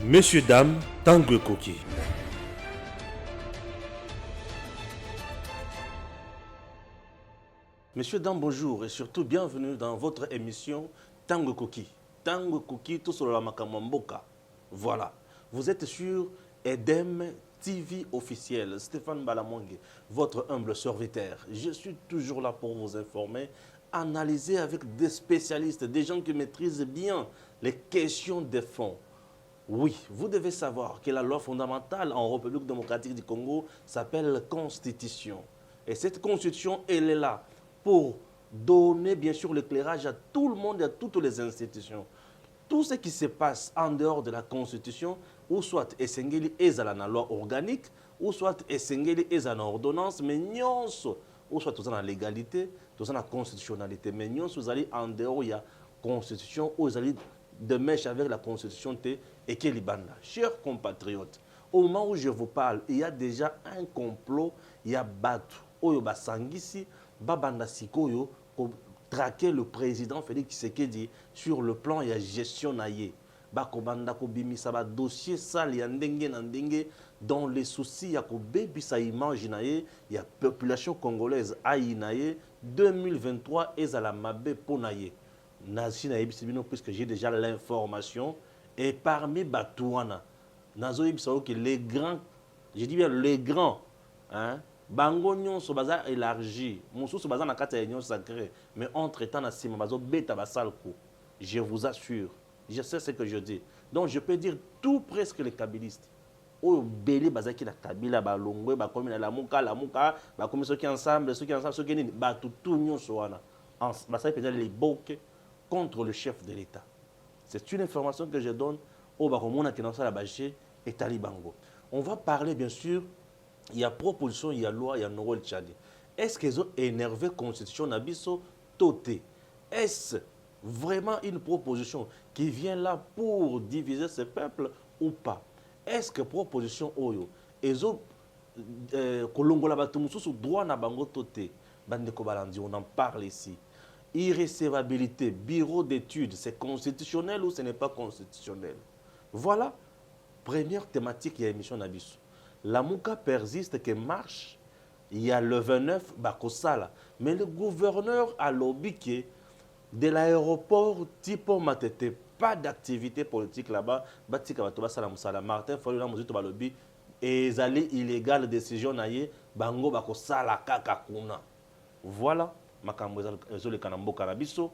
Messieurs, dames, Tanguy Koki. Messieurs, dames, bonjour et surtout bienvenue dans votre émission Tanguy Koki. Tanguy Koki, tout sur la Makamamboka. Voilà, vous êtes sur Edem TV officiel. Stéphane Balamongue, votre humble serviteur. Je suis toujours là pour vous informer, analyser avec des spécialistes, des gens qui maîtrisent bien les questions des fonds. Oui, vous devez savoir que la loi fondamentale en République démocratique du Congo s'appelle Constitution. Et cette Constitution, elle est là pour donner bien sûr l'éclairage à tout le monde et à toutes les institutions. Tout ce qui se passe en dehors de la Constitution, ou soit Essengeli ezala na loi organique, ou soit Essengeli ezala na ordonnance, mais nyonso, ou soit tout ça dans la légalité, tout ça dans la constitutionnalité, mais nyonso vous allez en dehors, il y a Constitution, ou vous allez de mèche avec la Constitution et Kelibanda. Chers compatriotes, au moment où je vous parle, il y a déjà un complot, il y a Batu, Oyo Basangisi, Babanda Sikoyo, pour traquer le président Félix Tshisekedi sur le plan et la gestion naïe. Bakobanda ko bimisa ba dossier sale ya ndenge na ndenge dans les soucis ya ko bebisa image naïe, il y a population congolaise aïnaïe 2023 ezala mabe ponaïe. Puisque j'ai déjà l'information et parmi Batouana, que les grands, je dis bien les grands, hein, bango nyonso baza élargi, mosusu baza na kati ya union sacrée, mais entre temps na sima bazo beta basalko. Je vous assure, je sais ce que je dis. Donc je peux dire tout presque les kabylistes. Oyo belé bazaki na kabila balongwe bakomi na lamuka bakomi ceux qui ensemble ceux qui nini batutu nyonso wana. Basaki peut-être les boke contre le chef de l'État. C'est une information que je donne au Baromona qui est dans la Baché et Talibango. On va parler bien sûr, il y a proposition, il y a loi, il y a Norol Tchadi. Est-ce qu'ils ont énervé la constitution Nabiso Toté? Est-ce vraiment une proposition qui vient là pour diviser ce peuple ou pas? Est-ce que proposition Oyo, ils ont Kolongola Batumusu droit na bango Toté? Bandeko Balandi, on en parle ici. Irrécevabilité, bureau d'études, c'est constitutionnel ou ce n'est pas constitutionnel? Voilà, première thématique, il y a émission Nabiso. La Mouka persiste qui marche, il y a le 29, Bakosala. Mais le gouverneur a l'obiqué de l'aéroport Tipo Matete, pas d'activité politique là-bas, Batika Batoba Salam Sala, Martin Folina Mouzito Balobi, et les allées illégales décision naïe, Bango Bakosala Kakakuna. Voilà. Makambo ezoleka na mboka na biso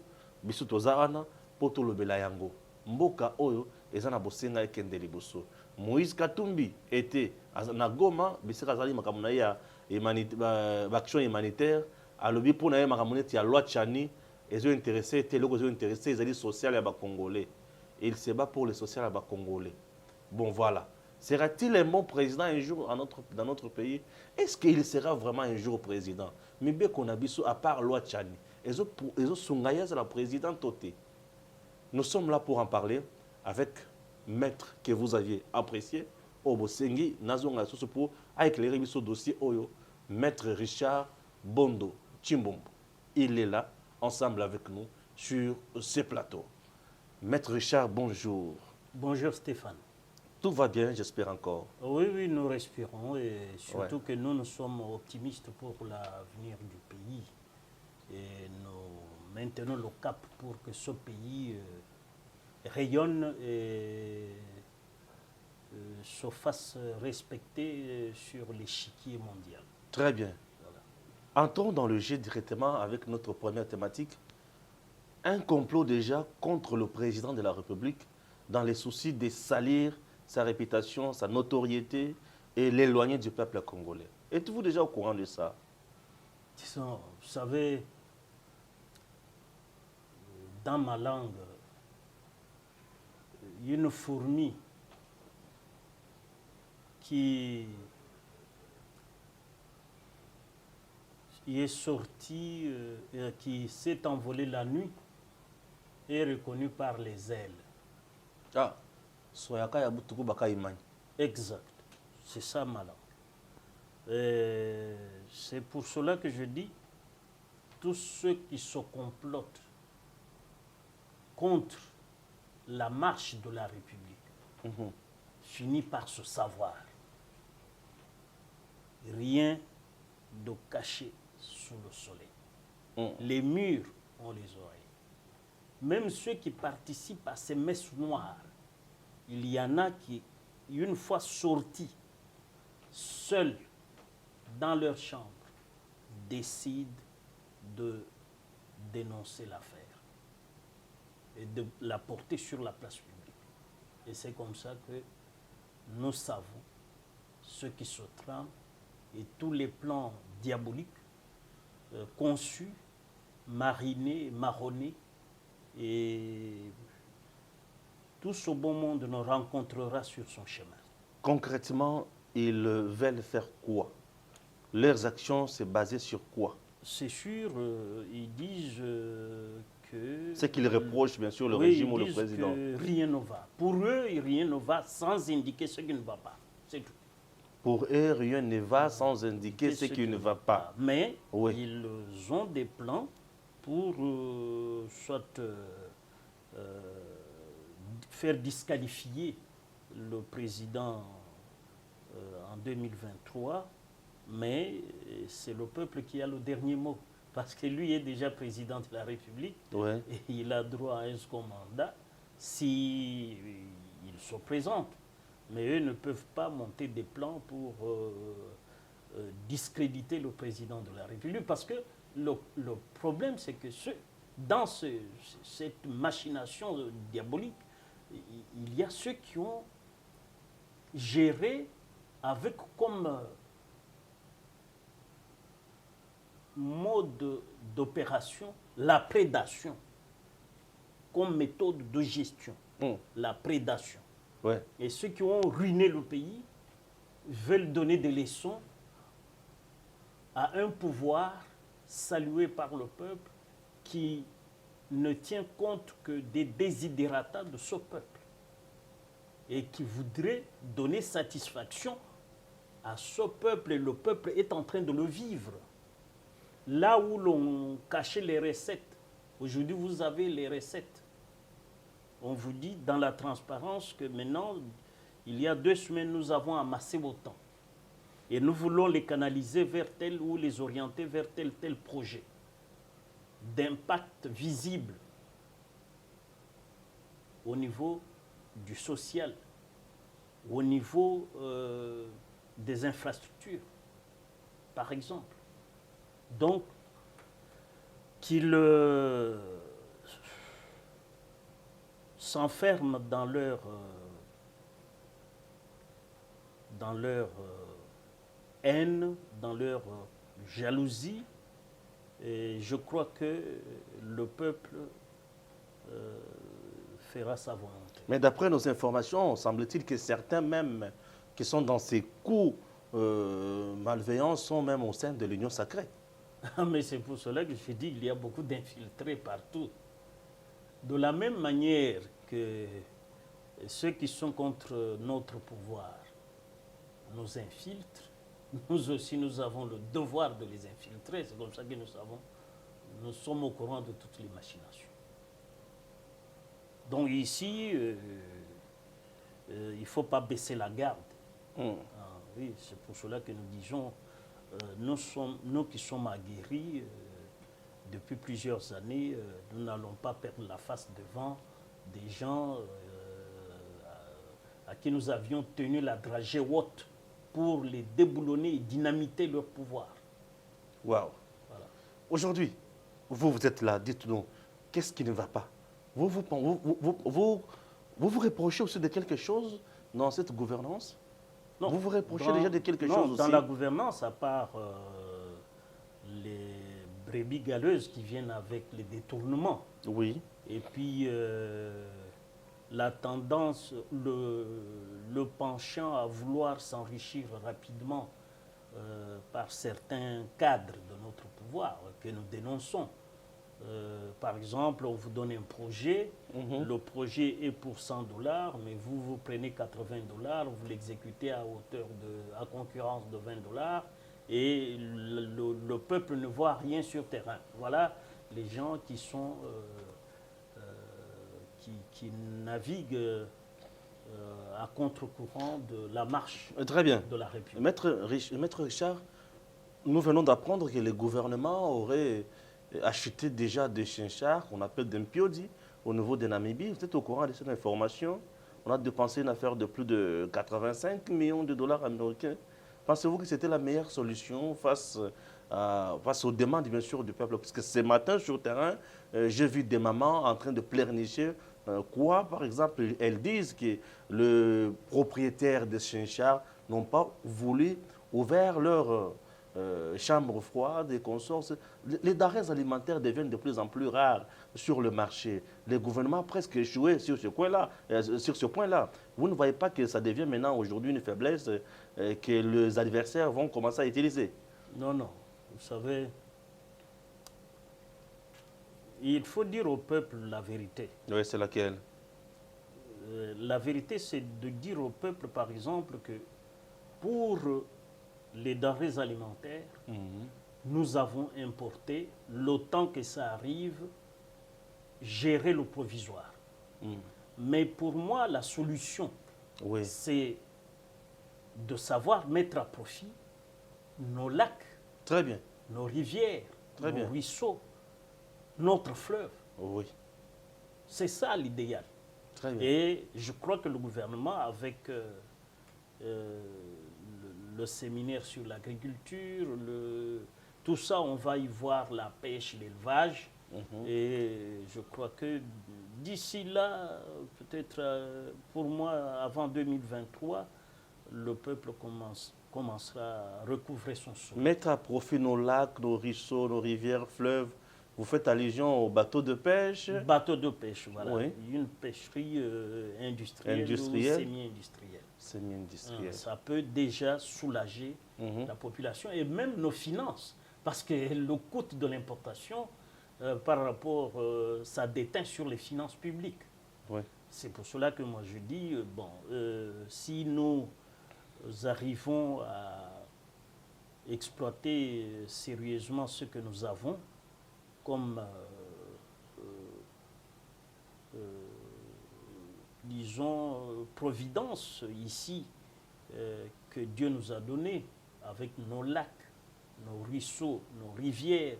toza wana po tolobela yango mboka oyo eza na bosenga ekende liboso. Moïse Katumbi était na Goma bisika azali makambo na ya action humanitaire alobi po na ye makambo neti ya loi Tchani ezo intéressé te loko ezo intéressé ezali social ya ba Congolais. Il se bat pour le social ya ba Congolais. Bon voilà. Sera-t-il un bon président un jour dans notre pays? Est-ce qu'il sera vraiment un jour président? Mais bien qu'on a biso à part loi Tchani, ils ont sungaya la présidente Toté. Nous sommes là pour en parler avec maître que vous aviez apprécié, Obosengi Nazonga Soso pour éclairer ce dossier Oyo, maître Richard Bondo Chimbombo. Il est là ensemble avec nous sur ce plateau. Maître Richard, bonjour. Bonjour Stéphane. Tout va bien, j'espère encore. Oui, nous respirons et surtout que nous sommes optimistes pour l'avenir du pays. Et nous maintenons le cap pour que ce pays rayonne et se fasse respecter sur l'échiquier mondial. Très bien. Voilà. Entrons dans le jeu directement avec notre première thématique. Un complot déjà contre le président de la République dans les soucis de salir sa réputation, sa notoriété et l'éloigner du peuple congolais. Êtes-vous déjà au courant de ça? Disons, vous savez, dans ma langue, une fourmi qui est sortie, qui s'est envolée la nuit, est reconnue par les ailes. Ah. Exact. C'est ça, malin. C'est pour cela que je dis, tous ceux qui se complotent contre la marche de la République, finit par se savoir. Rien de caché sous le soleil. Les murs ont les oreilles. Même ceux qui participent à ces messes noires, il y en a qui, une fois sortis, seuls dans leur chambre, décident de dénoncer l'affaire et de la porter sur la place publique. Et c'est comme ça que nous savons ce qui se trame et tous les plans diaboliques conçus, marinés, marronnés, et tout ce beau monde nous rencontrera sur son chemin. Concrètement, ils veulent faire quoi? Leurs actions, c'est basé sur quoi? C'est sûr, ils disent que... C'est qu'ils reprochent bien sûr le régime ou le président. Que rien ne va. Pour eux, rien ne va sans indiquer ce qui ne va pas. C'est tout. Pour eux, rien ne va sans indiquer ce qui ne va pas. Mais ils ont des plans pour soit faire disqualifier le président en 2023, mais c'est le peuple qui a le dernier mot. Parce que lui est déjà président de la République et il a droit à un second mandat s'il se présente. Mais eux ne peuvent pas monter des plans pour discréditer le président de la République. Parce que le problème, c'est que dans cette machination diabolique, il y a ceux qui ont géré avec comme mode d'opération la prédation, comme méthode de gestion, la prédation. Et ceux qui ont ruiné le pays veulent donner des leçons à un pouvoir salué par le peuple qui ne tient compte que des desiderata de ce peuple et qui voudrait donner satisfaction à ce peuple, et le peuple est en train de le vivre. Là où l'on cachait les recettes, aujourd'hui vous avez les recettes. On vous dit dans la transparence que maintenant, il y a 2 semaines, nous avons amassé autant. Et nous voulons les canaliser vers tel ou les orienter vers tel projet d'impact visible au niveau du social, au niveau des infrastructures, par exemple. Donc, qu'ils s'enferment dans leur haine, dans leur jalousie, et je crois que le peuple fera sa volonté. Mais d'après nos informations, semble-t-il que certains même qui sont dans ces coups malveillants sont même au sein de l'Union sacrée. Mais c'est pour cela que je dis qu'il y a beaucoup d'infiltrés partout. De la même manière que ceux qui sont contre notre pouvoir nous infiltrent, nous aussi nous avons le devoir de les infiltrer. C'est comme ça que nous sommes au courant de toutes les machinations. Donc ici, il ne faut pas baisser la garde. Oui, c'est pour cela que nous disons, nous qui sommes aguerris depuis plusieurs années, nous n'allons pas perdre la face devant des gens à qui nous avions tenu la dragée haute pour les déboulonner et dynamiter leur pouvoir. Waouh. Voilà. Aujourd'hui, vous êtes là, dites-nous, qu'est-ce qui ne va pas? Vous reprochez aussi de quelque chose dans cette gouvernance? Non. Vous reprochez déjà de quelque chose aussi? Dans la gouvernance, à part les brebis galeuses qui viennent avec les détournements. Oui. Et puis la tendance, le penchant à vouloir s'enrichir rapidement par certains cadres de notre pouvoir que nous dénonçons. Par exemple, on vous donne un projet, le projet est pour $100, mais vous prenez $80, vous l'exécutez à concurrence de $20, et le peuple ne voit rien sur terrain. Voilà les gens qui sont qui naviguent à contre-courant de la marche Très bien. de la République. Maître Richard, nous venons d'apprendre que le gouvernement aurait acheté déjà des chinchars qu'on appelle des mpiodi au niveau de Namibie. Vous êtes au courant de cette information? On a dépensé une affaire de plus de 85 millions de dollars américains. Pensez-vous que c'était la meilleure solution face aux demandes, bien sûr, du peuple? Parce que ce matin, sur le terrain, j'ai vu des mamans en train de pleurnicher. Par exemple, elles disent que le propriétaire des chinchars n'ont pas voulu ouvrir leur chambres froides et consorts. Les denrées alimentaires deviennent de plus en plus rares sur le marché. Le gouvernement a presque échoué sur ce point-là. Vous ne voyez pas que ça devient maintenant aujourd'hui une faiblesse que les adversaires vont commencer à utiliser? Non, non. Vous savez, il faut dire au peuple la vérité. Oui, c'est laquelle? La vérité, c'est de dire au peuple, par exemple, que pour les denrées alimentaires, nous avons importé, le temps que ça arrive, gérer le provisoire. Mais pour moi, la solution, c'est de savoir mettre à profit nos lacs, très bien, nos rivières, très nos bien. ruisseaux, notre fleuve. Oui. C'est ça l'idéal. Très bien. Et je crois que le gouvernement, avec le séminaire sur l'agriculture, tout ça, on va y voir la pêche, l'élevage. Et je crois que d'ici là, peut-être pour moi, avant 2023, le peuple commencera à recouvrer son souffle. Mettre à profit nos lacs, nos ruisseaux, nos rivières, fleuves. Vous faites allusion aux bateaux de pêche? Bateaux de pêche, voilà. Oui. Une pêcherie industrielle ou semi-industrielle. Semi-industrielle. Ça peut déjà soulager la population et même nos finances. Parce que le coût de l'importation, par rapport, ça déteint sur les finances publiques. Oui. C'est pour cela que moi je dis, si nous arrivons à exploiter sérieusement ce que nous avons, comme, disons, providence ici que Dieu nous a donné, avec nos lacs, nos ruisseaux, nos rivières,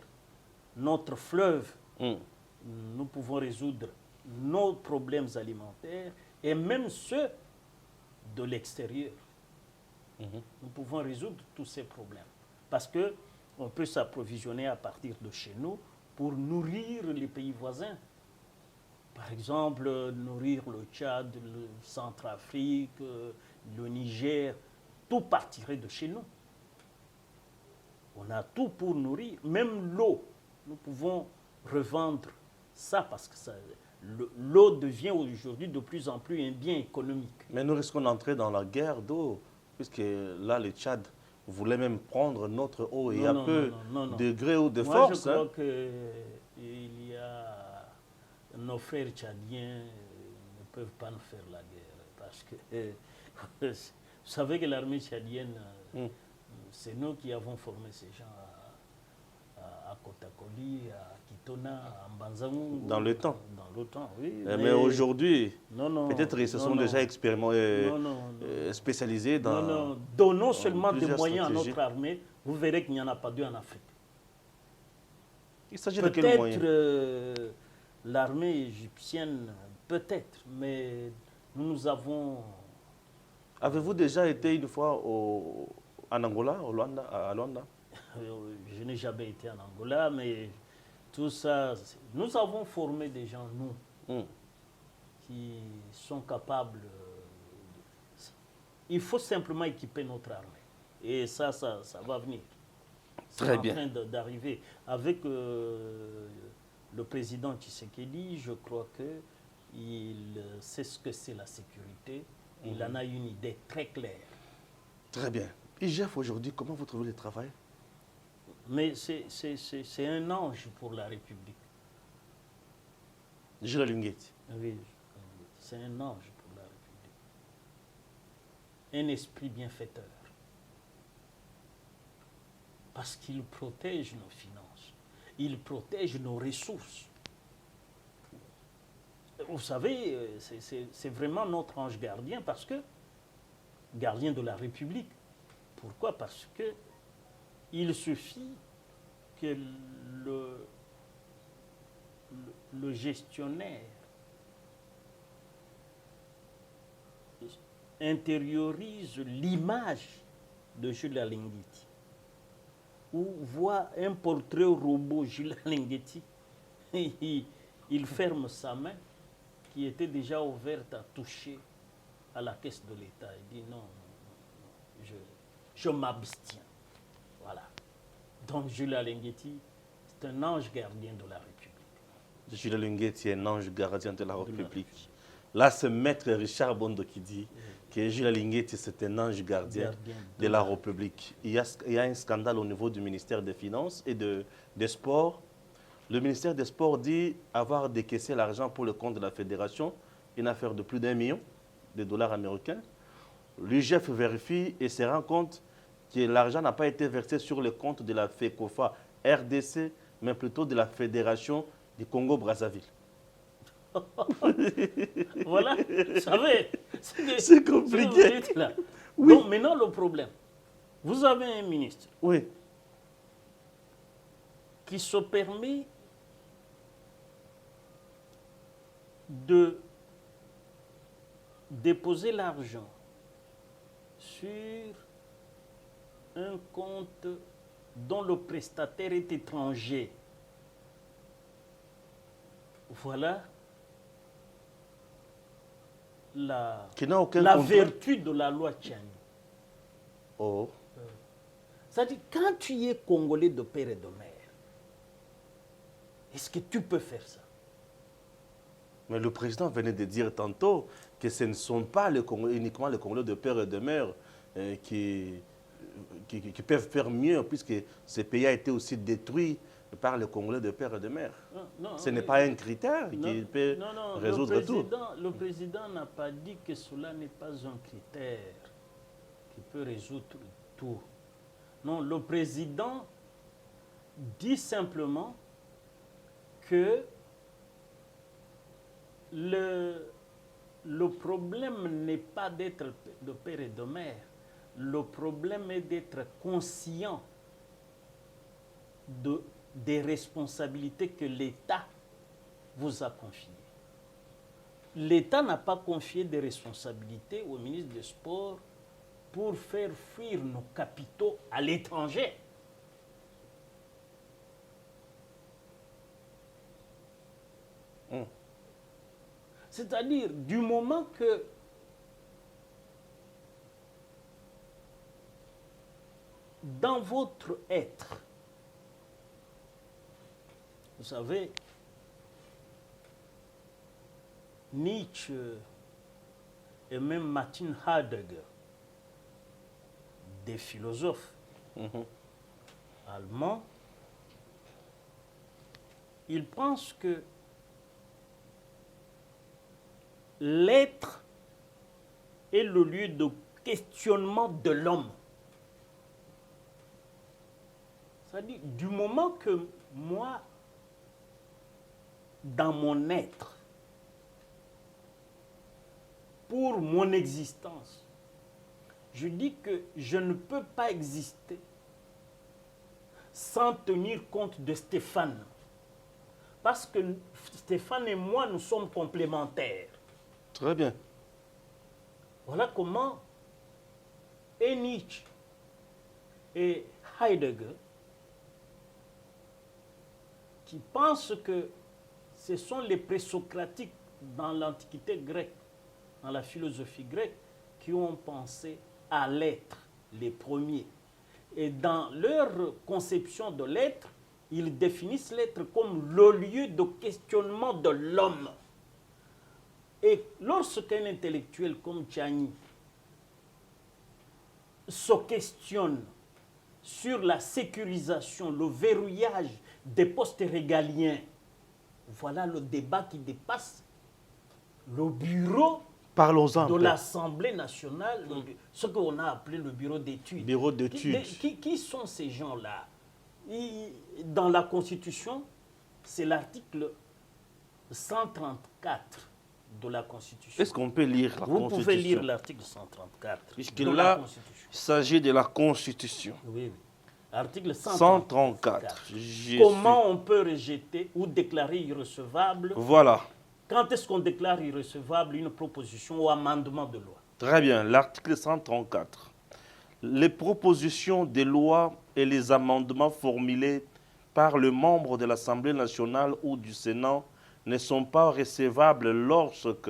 notre fleuve, nous pouvons résoudre nos problèmes alimentaires et même ceux de l'extérieur. Nous pouvons résoudre tous ces problèmes parce qu'on peut s'approvisionner à partir de chez nous pour nourrir les pays voisins. Par exemple, nourrir le Tchad, le Centrafrique, le Niger, tout partirait de chez nous. On a tout pour nourrir, même l'eau. Nous pouvons revendre ça parce que l'eau devient aujourd'hui de plus en plus un bien économique. Mais nous risquons d'entrer dans la guerre d'eau, puisque là, le Tchad voulait même prendre notre eau et de gré ou de force. Moi, je crois qu'il y a nos frères tchadiens ne peuvent pas nous faire la guerre parce que vous savez que l'armée tchadienne, c'est nous qui avons formé ces gens à Kotakoli, à Kitona, à Mbanzangou. Dans le temps. Dans le temps, oui. Mais aujourd'hui, peut-être ils se sont déjà spécialisés dans... Non, donnons seulement des moyens à notre armée, vous verrez qu'il n'y en a pas deux en Afrique. Il s'agit de quels moyens? Peut-être l'armée égyptienne, peut-être, mais nous avons... Avez-vous déjà été une fois en Angola, à Luanda? Je n'ai jamais été en Angola, mais tout ça, nous avons formé des gens, nous, qui sont capables. Il faut simplement équiper notre armée. Et ça va venir. Très bien. C'est en train d'arriver. Avec le président Tshisekedi, je crois qu'il sait ce que c'est la sécurité. Il en a une idée très claire. Très bien. IGF aujourd'hui, comment vous trouvez le travail? Mais c'est un ange pour la République. Gilles Lunguetti. Oui, c'est un ange pour la République. Un esprit bienfaiteur. Parce qu'il protège nos finances. Il protège nos ressources. Vous savez, c'est vraiment notre ange gardien parce que, gardien de la République. Pourquoi? Parce que il suffit que le gestionnaire intériorise l'image de Jules Alinguetti ou voit un portrait robot Jules Alinguetti, il ferme sa main qui était déjà ouverte à toucher à la caisse de l'État. Il dit non, je m'abstiens. Voilà. Donc Jules Alinguetti, c'est un ange gardien de la République. Jules Alinguetti est un ange gardien de la République. Là, c'est Maître Richard Bondo qui dit que Jules Alinguetti, c'est un ange gardien de la République. Il y a un scandale au niveau du ministère des Finances et des Sports. Le ministère des Sports dit avoir décaissé l'argent pour le compte de la fédération, une affaire de plus d'1 million de dollars américains. L'UGF vérifie et se rend compte que l'argent n'a pas été versé sur le compte de la FECOFA RDC, mais plutôt de la Fédération du Congo-Brazzaville. Voilà, vous savez, c'est compliqué. Là. Oui. Donc maintenant le problème, vous avez un ministre qui se permet de déposer l'argent sur un compte dont le prestataire est étranger. Voilà la vertu de la loi Tchani. Oh. C'est-à-dire, quand tu es Congolais de père et de mère, est-ce que tu peux faire ça? Mais le président venait de dire tantôt que ce ne sont pas uniquement les Congolais de père et de mère qui peuvent faire mieux, puisque ce pays a été aussi détruit par les Congolais de père et de mère. Non, ce n'est pas un critère qui peut résoudre tout. Le président n'a pas dit que cela n'est pas un critère qui peut résoudre tout. Non, le président dit simplement que le problème n'est pas d'être de père et de mère. Le problème est d'être conscient des responsabilités que l'État vous a confiées. L'État n'a pas confié des responsabilités au ministre des Sports pour faire fuir nos capitaux à l'étranger. C'est-à-dire, du moment que dans votre être, vous savez, Nietzsche et même Martin Heidegger, des philosophes allemands, ils pensent que l'être est le lieu de questionnement de l'homme. C'est-à-dire, du moment que moi, dans mon être, pour mon existence, je dis que je ne peux pas exister sans tenir compte de Stéphane. Parce que Stéphane et moi, nous sommes complémentaires. Très bien. Voilà comment Nietzsche et Heidegger, qui pensent que ce sont les présocratiques dans l'Antiquité grecque, dans la philosophie grecque, qui ont pensé à l'être, les premiers. Et dans leur conception de l'être, ils définissent l'être comme le lieu de questionnement de l'homme. Et lorsqu'un intellectuel comme Tchani se questionne sur la sécurisation, le verrouillage des postes régaliens, voilà le débat qui dépasse le bureau de l'Assemblée nationale, ce qu'on a appelé le bureau d'études. Bureau d'études. Qui sont ces gens-là? Dans la Constitution, c'est l'article 134 de la Constitution. Est-ce qu'on peut lire la Constitution? Vous pouvez lire l'article 134 Puisque de la là, Constitution. il s'agit de la Constitution. Oui, oui. Article 134. Comment on peut rejeter ou déclarer irrecevable? Voilà. Quand est-ce qu'on déclare irrecevable une proposition ou amendement de loi? Très bien. L'article 134. Les propositions de loi et les amendements formulés par le membre de l'Assemblée nationale ou du Sénat ne sont pas recevables lorsque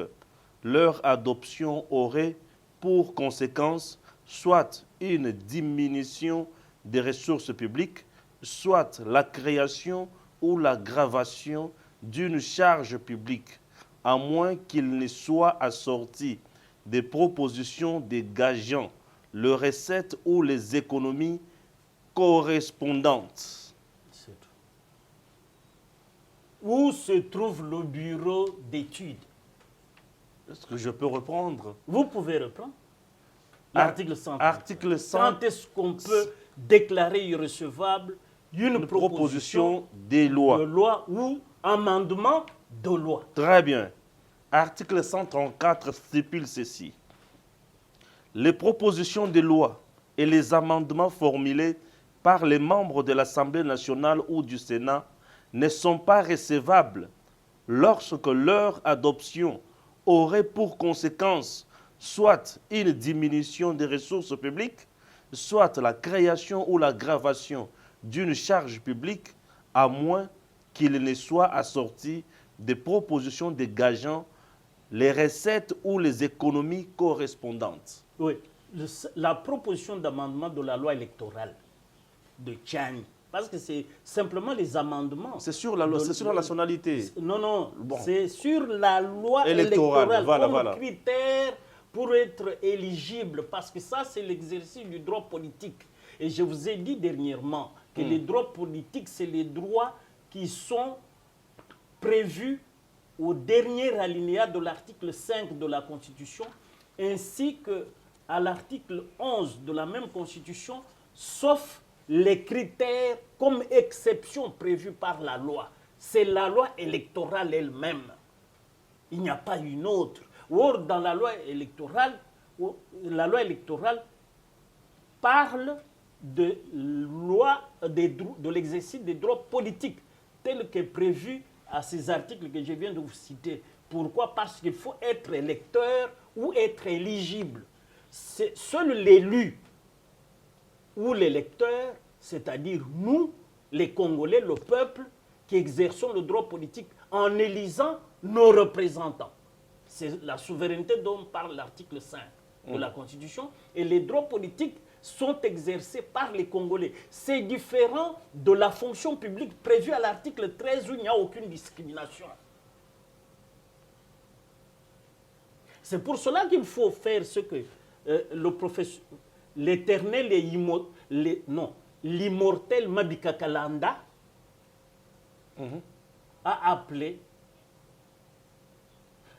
leur adoption aurait pour conséquence soit une diminution des ressources publiques, soit la création ou l'aggravation d'une charge publique, à moins qu'il ne soit assorti des propositions dégageant les recettes ou les économies correspondantes. C'est tout. Où se trouve le bureau d'études? Est-ce que je peux reprendre? Vous pouvez reprendre. L'article 100. Article 100. Quand est-ce qu'on peut déclarer irrecevable une proposition de loi ou amendement de loi? Très bien. Article 134 stipule ceci. Les propositions de loi et les amendements formulés par les membres de l'Assemblée nationale ou du Sénat ne sont pas recevables lorsque leur adoption aurait pour conséquence soit une diminution des ressources publiques, soit la création ou l'aggravation d'une charge publique, à moins qu'il ne soit assorti des propositions dégageant les recettes ou les économies correspondantes. Oui, la proposition d'amendement de la loi électorale de Tchani, parce que c'est simplement les amendements. C'est sur la loi, c'est sur la nationalité. Non, non, Bon. c'est sur la loi électorale voilà, comme voilà. critère pour être éligible, parce que ça, c'est l'exercice du droit politique. Et je vous ai dit dernièrement que les droits politiques, c'est les droits qui sont prévus au dernier alinéa de l'article 5 de la Constitution, ainsi qu'à l'article 11 de la même Constitution, sauf les critères comme exception prévus par la loi. C'est la loi électorale elle-même. Il n'y a pas une autre. Or, dans la loi électorale parle de l'exercice des droits politiques, tel que prévu à ces articles que je viens de vous citer. Pourquoi? Parce qu'il faut être électeur ou être éligible. Seul l'élu ou l'électeur, c'est-à-dire nous, les Congolais, le peuple, qui exerçons le droit politique en élisant nos représentants. C'est la souveraineté dont parle l'article 5 de la Constitution. Et les droits politiques sont exercés par les Congolais. C'est différent de la fonction publique prévue à l'article 13 où il n'y a aucune discrimination. C'est pour cela qu'il faut faire ce que l'éternel et l'immortel Mabika Kalanda a appelé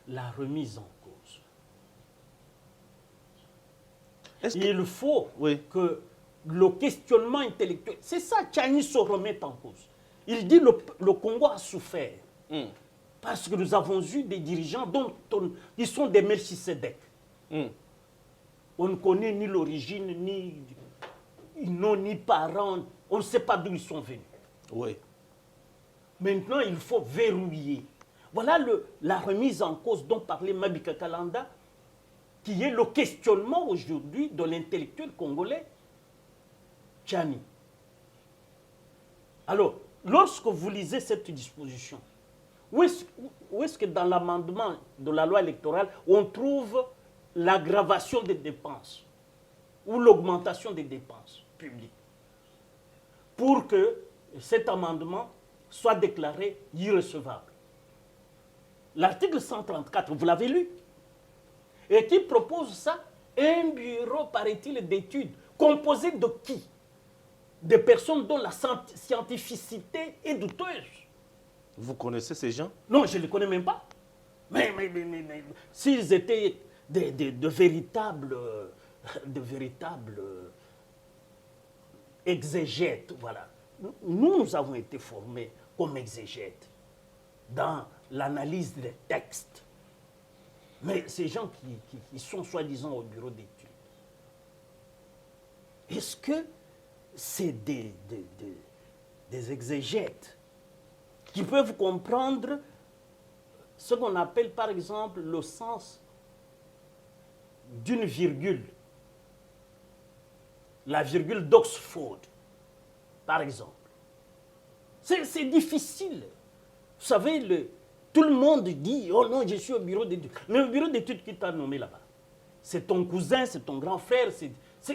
la remise en cause. Il faut que le questionnement intellectuel, c'est ça, Tchani se remette en cause. Il dit le Congo a souffert parce que nous avons eu des dirigeants dont ils sont des Melchisedec. On ne connaît ni l'origine, ni parents, on ne sait pas d'où ils sont venus. Oui. Maintenant, il faut verrouiller. Voilà la remise en cause dont parlait Mabika Kalanda, qui est le questionnement aujourd'hui de l'intellectuel congolais Tchani. Alors, lorsque vous lisez cette disposition, où est-ce que dans l'amendement de la loi électorale, on trouve l'aggravation des dépenses ou l'augmentation des dépenses publiques pour que cet amendement soit déclaré irrecevable? L'article 134, vous l'avez lu, et qui propose ça? Un bureau, paraît-il, d'études, composé de qui? Des personnes dont la scientificité est douteuse. Vous connaissez ces gens? Non, je ne les connais même pas. Mais s'ils étaient de véritables exégètes, voilà. Nous avons été formés comme exégètes dans l'analyse des textes. Mais ces gens qui sont soi-disant au bureau d'études, est-ce que c'est des exégètes qui peuvent comprendre ce qu'on appelle par exemple le sens d'une virgule, la virgule d'Oxford, par exemple. C'est difficile. Vous savez, tout le monde dit « Oh non, je suis au bureau d'études ». Mais le bureau d'études qui t'a nommé là-bas, c'est ton cousin, c'est ton grand frère, c'est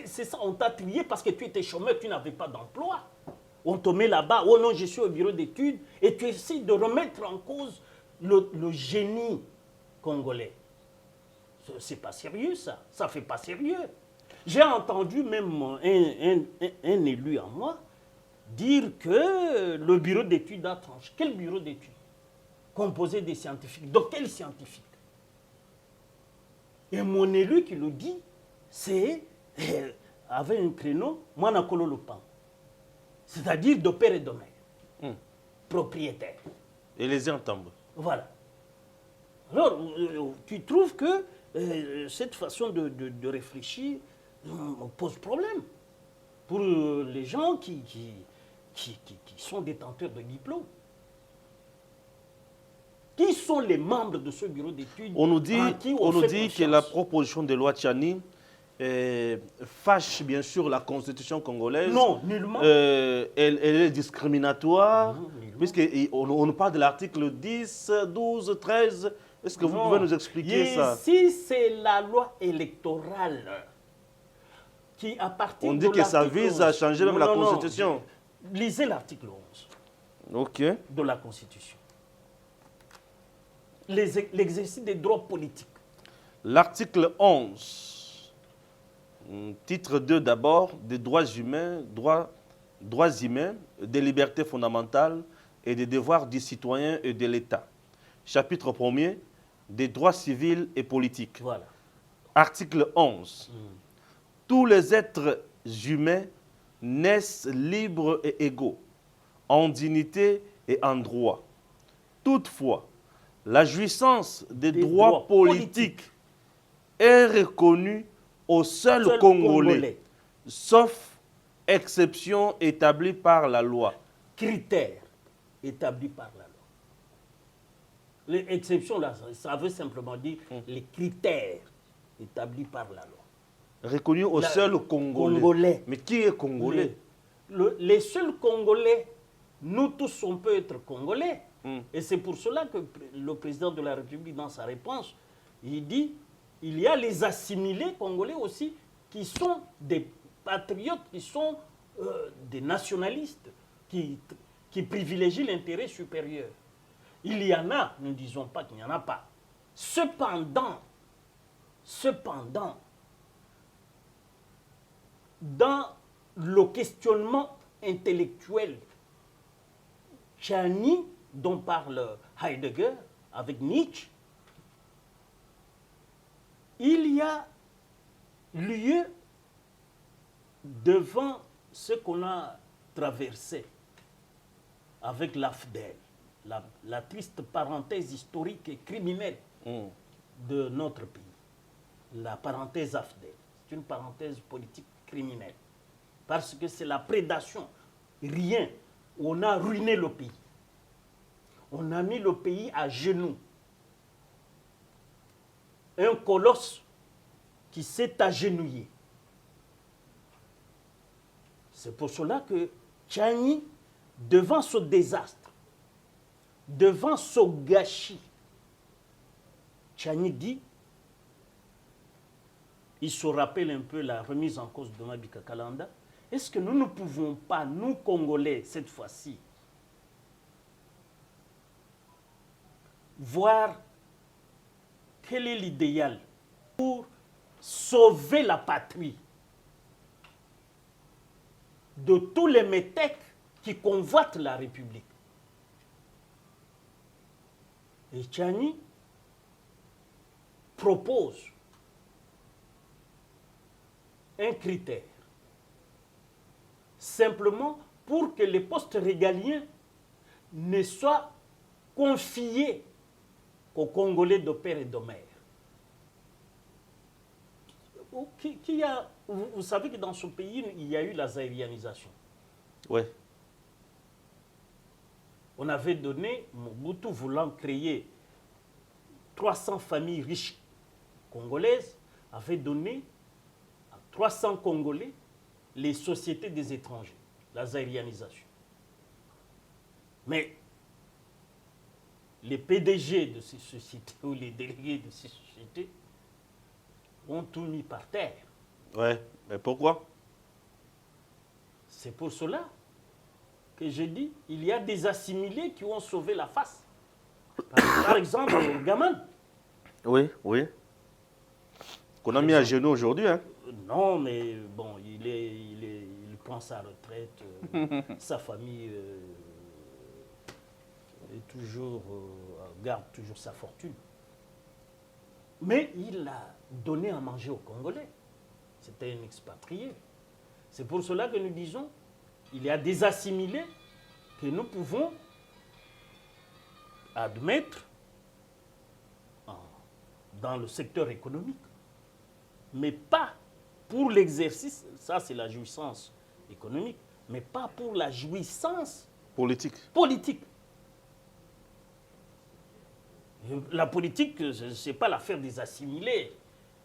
ça, on t'a trié parce que tu étais chômeur, tu n'avais pas d'emploi. On te met là-bas, oh non, je suis au bureau d'études, et tu essaies de remettre en cause le génie congolais. C'est pas sérieux, ça. Ça fait pas sérieux. J'ai entendu même un élu en moi dire que le bureau d'études a tranché. Quel bureau d'études? Composé des scientifiques. De quels scientifiques? Et mon élu qui le dit, c'est avait un créneau, Mwanakolo Lopan. C'est-à-dire de père et de mère. Propriétaire. Et les entendent. Voilà. Alors, tu trouves que cette façon de réfléchir pose problème pour les gens qui sont détenteurs de diplômes. Qui sont les membres de ce bureau d'études? On nous dit que la proposition de loi Tchani fâche bien sûr la constitution congolaise. Non, nullement. Elle est discriminatoire, puisqu'on nous parle de l'article 10, 12, 13. Est-ce que vous pouvez nous expliquer ça? Si c'est la loi électorale qui, à partir on dit que ça vise à changer même la constitution. Lisez l'article 11 de la constitution. L'exercice des droits politiques. L'article 11, titre 2 d'abord, des droits humains, des libertés fondamentales et des devoirs du citoyen et de l'État. Chapitre 1er, des droits civils et politiques. Voilà. Article 11. Tous les êtres humains naissent libres et égaux, en dignité et en droit. Toutefois, la jouissance des droits politiques est reconnue aux seuls Congolais, sauf exception établie par la loi. Critères établis par la loi. L'exception, là, ça veut simplement dire les critères établis par la loi. Reconnus aux seuls Congolais. Mais qui est Congolais? Les seuls Congolais, nous tous, on peut être Congolais. Et c'est pour cela que le président de la République, dans sa réponse, il dit il y a les assimilés congolais aussi qui sont des patriotes, qui sont des nationalistes, qui privilégient l'intérêt supérieur. Il y en a, nous ne disons pas qu'il n'y en a pas. Cependant, dans le questionnement intellectuel, Tchani, dont parle Heidegger avec Nietzsche, il y a lieu devant ce qu'on a traversé avec l'AFDEL, la triste parenthèse historique et criminelle de notre pays. La parenthèse AFDEL, c'est une parenthèse politique criminelle. Parce que c'est la prédation. Rien. On a ruiné le pays. On a mis le pays à genoux. Un colosse qui s'est agenouillé. C'est pour cela que Tchani, devant ce désastre, devant ce gâchis, Tchani dit, il se rappelle un peu la remise en cause de Mabika Kalanda, est-ce que nous ne pouvons pas, nous Congolais, cette fois-ci, voir quel est l'idéal pour sauver la patrie de tous les métèques qui convoitent la République. Et Tchani propose un critère, simplement pour que les postes régaliens ne soient confiés aux Congolais de père et de mère, vous savez que dans ce pays, il y a eu la zaïrianisation. Oui. On avait donné, Mobutu voulant créer 300 familles riches congolaises, avait donné à 300 Congolais les sociétés des étrangers, la zaïrianisation. Mais les PDG de ces sociétés ou les délégués de ces sociétés ont tout mis par terre. Ouais, mais pourquoi? C'est pour cela que je dis, il y a des assimilés qui ont sauvé la face. Par exemple, Gaman. Oui, oui. Qu'on a mis à genoux aujourd'hui, hein? Non, mais bon, il prend sa retraite, sa famille est toujours, garde toujours sa fortune. Mais il a donné à manger aux Congolais. C'était un expatrié. C'est pour cela que nous disons, il y a des assimilés que nous pouvons admettre dans le secteur économique, mais pas pour l'exercice, ça c'est la jouissance économique, mais pas pour la jouissance politique. La politique, ce n'est pas l'affaire des assimilés.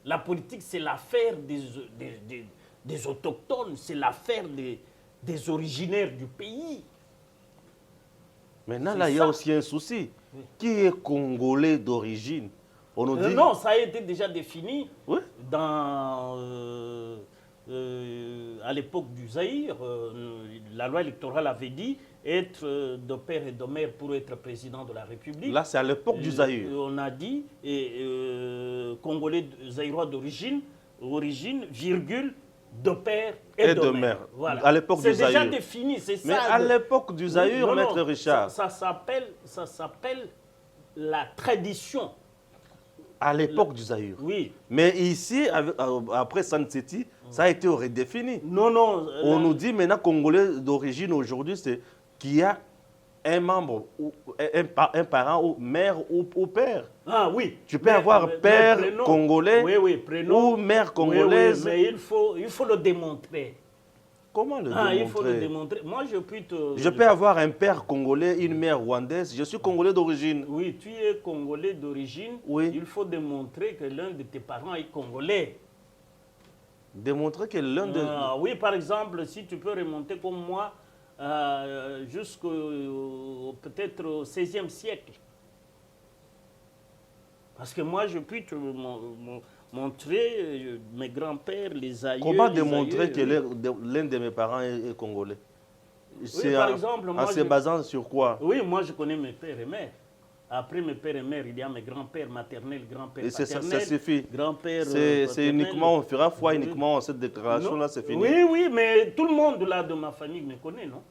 La politique, c'est l'affaire des autochtones, c'est l'affaire des originaires du pays. Maintenant, là, il y a aussi un souci. Oui. Qui est congolais d'origine? On nous dit... Non, ça a été déjà défini. Oui. À l'époque du Zaïre, la loi électorale avait dit être de père et de mère pour être président de la République. Là, c'est à l'époque du Zaïre. On a dit Congolais zaïrois d'origine, virgule, de père et de mère. Voilà. À l'époque du Zaïre. C'est déjà défini, c'est ça. Mais à l'époque du Zaïre, Maître Richard. Ça s'appelle la tradition. À l'époque du Zaïre. Oui. Mais ici, après Sanseti, ça a été redéfini. Non, non. On nous dit maintenant Congolais d'origine aujourd'hui, c'est qu'il y a un membre, un parent, ou mère ou père. Ah oui. Tu peux avoir père congolais ou mère congolaise. Oui, mais il faut le démontrer. Comment le démontrer? Il faut le démontrer. Moi, je peux avoir un père congolais, une mère rwandaise. Je suis congolais d'origine. Oui, tu es congolais d'origine. Oui. Il faut démontrer que l'un de tes parents est congolais. Démontrer que l'un de... oui, par exemple, si tu peux remonter comme moi jusqu'au peut-être au XVIe siècle. Parce que moi, je puis te montrer mes grands-pères, les aïeux. Comment démontrer que l'un de mes parents est congolais? Oui, par exemple, en se basant sur quoi? Oui, moi je connais mes pères et mères. Après mes pères et mères, il y a mes grands-pères maternels, grands-pères paternels. Ça suffit. C'est uniquement, on fera foi uniquement cette déclaration-là, c'est fini. Oui, oui, mais tout le monde là de ma famille me connaît, non?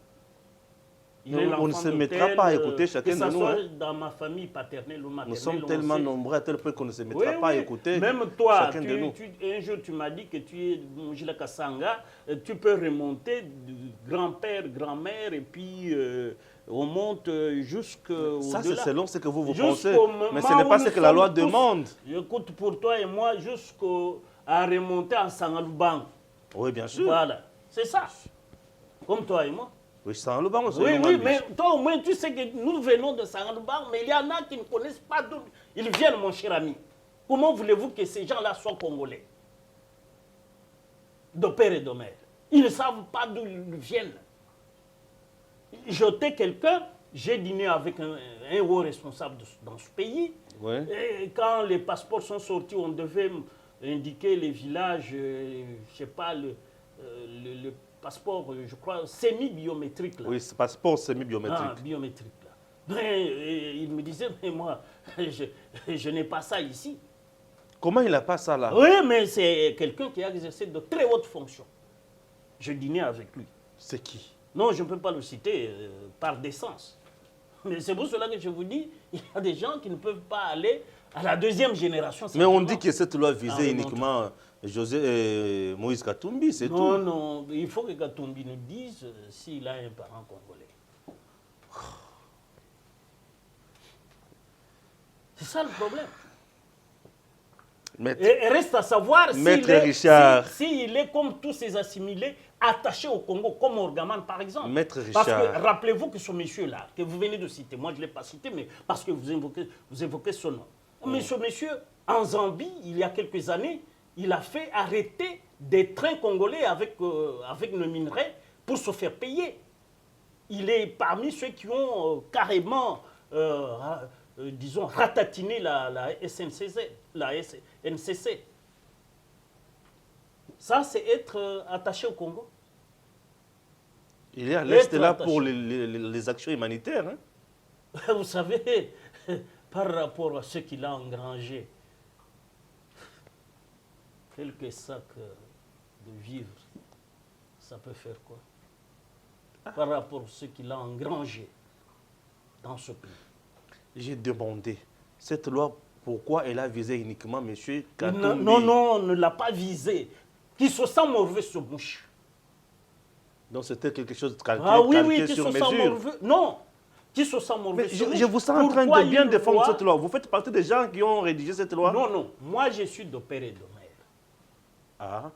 On ne se mettra pas à écouter chacun de nous. Que ce soit dans ma famille paternelle ou maternelle. Nous sommes tellement nombreux à tel point qu'on ne se mettra pas à écouter même toi, chacun de nous. Un jour, tu m'as dit que tu es Mujila Kassanga. Tu peux remonter du grand-père, grand-mère, et puis on monte jusqu'au... Ça, c'est selon ce que vous pensez. Mais ce n'est pas ce que la loi demande. J'écoute pour toi et moi jusqu'à remonter en Sangalouban. Oui, bien sûr. Voilà, c'est ça. Comme toi et moi. Oui, Sangalouban, oui, mais toi au moins tu sais que nous venons de Sangalouban, mais il y en a qui ne connaissent pas d'où ils viennent, mon cher ami. Comment voulez-vous que ces gens-là soient congolais? De père et de mère. Ils ne savent pas d'où ils viennent. J'étais quelqu'un, j'ai dîné avec un haut responsable dans ce pays. Oui. Et quand les passeports sont sortis, on devait indiquer les villages, je ne sais pas, le passeport, je crois, semi-biométrique. Oui, ce passeport semi-biométrique. Ah, biométrique. Là. Mais, il me disait, mais moi, je n'ai pas ça ici. Comment il n'a pas ça là? Oui, mais c'est quelqu'un qui a exercé de très hautes fonctions. Je dînais avec lui. C'est qui? Non, je ne peux pas le citer par décence. Mais c'est pour cela que je vous dis, il y a des gens qui ne peuvent pas aller à la deuxième génération. Mais on dit que cette loi visait uniquement Moïse Katumbi, c'est tout. Non, non, il faut que Katumbi nous dise s'il a un parent congolais. C'est ça le problème. Et reste à savoir s'il est comme tous ces assimilés, attaché au Congo, comme Orgaman par exemple. Maître Richard. Parce que rappelez-vous que ce monsieur-là, que vous venez de citer, moi je ne l'ai pas cité, mais parce que vous évoquez son nom. Mais ce monsieur, en Zambie, il y a quelques années, il a fait arrêter des trains congolais avec le minerai pour se faire payer. Il est parmi ceux qui ont carrément, disons, ratatiné la NCC. Ça, c'est être attaché au Congo. Il est à l'Est là pour les actions humanitaires. Hein? Vous savez, par rapport à ce qu'il a engrangé, quelques sacs de vivres, ça peut faire quoi? Par rapport à ce qu'il a engrangé dans ce pays. J'ai demandé, cette loi, pourquoi elle a visé uniquement M. Katumbi? Non, on ne l'a pas visé. Qui se sent mauvais se bouche. Donc c'était quelque chose de calqué, oui, sur mesure. Non, qui se sent mauvais se bouche. Je vous sens en train de bien défendre cette loi. Vous faites partie des gens qui ont rédigé cette loi? Non, moi je suis de père et de mère. Ah.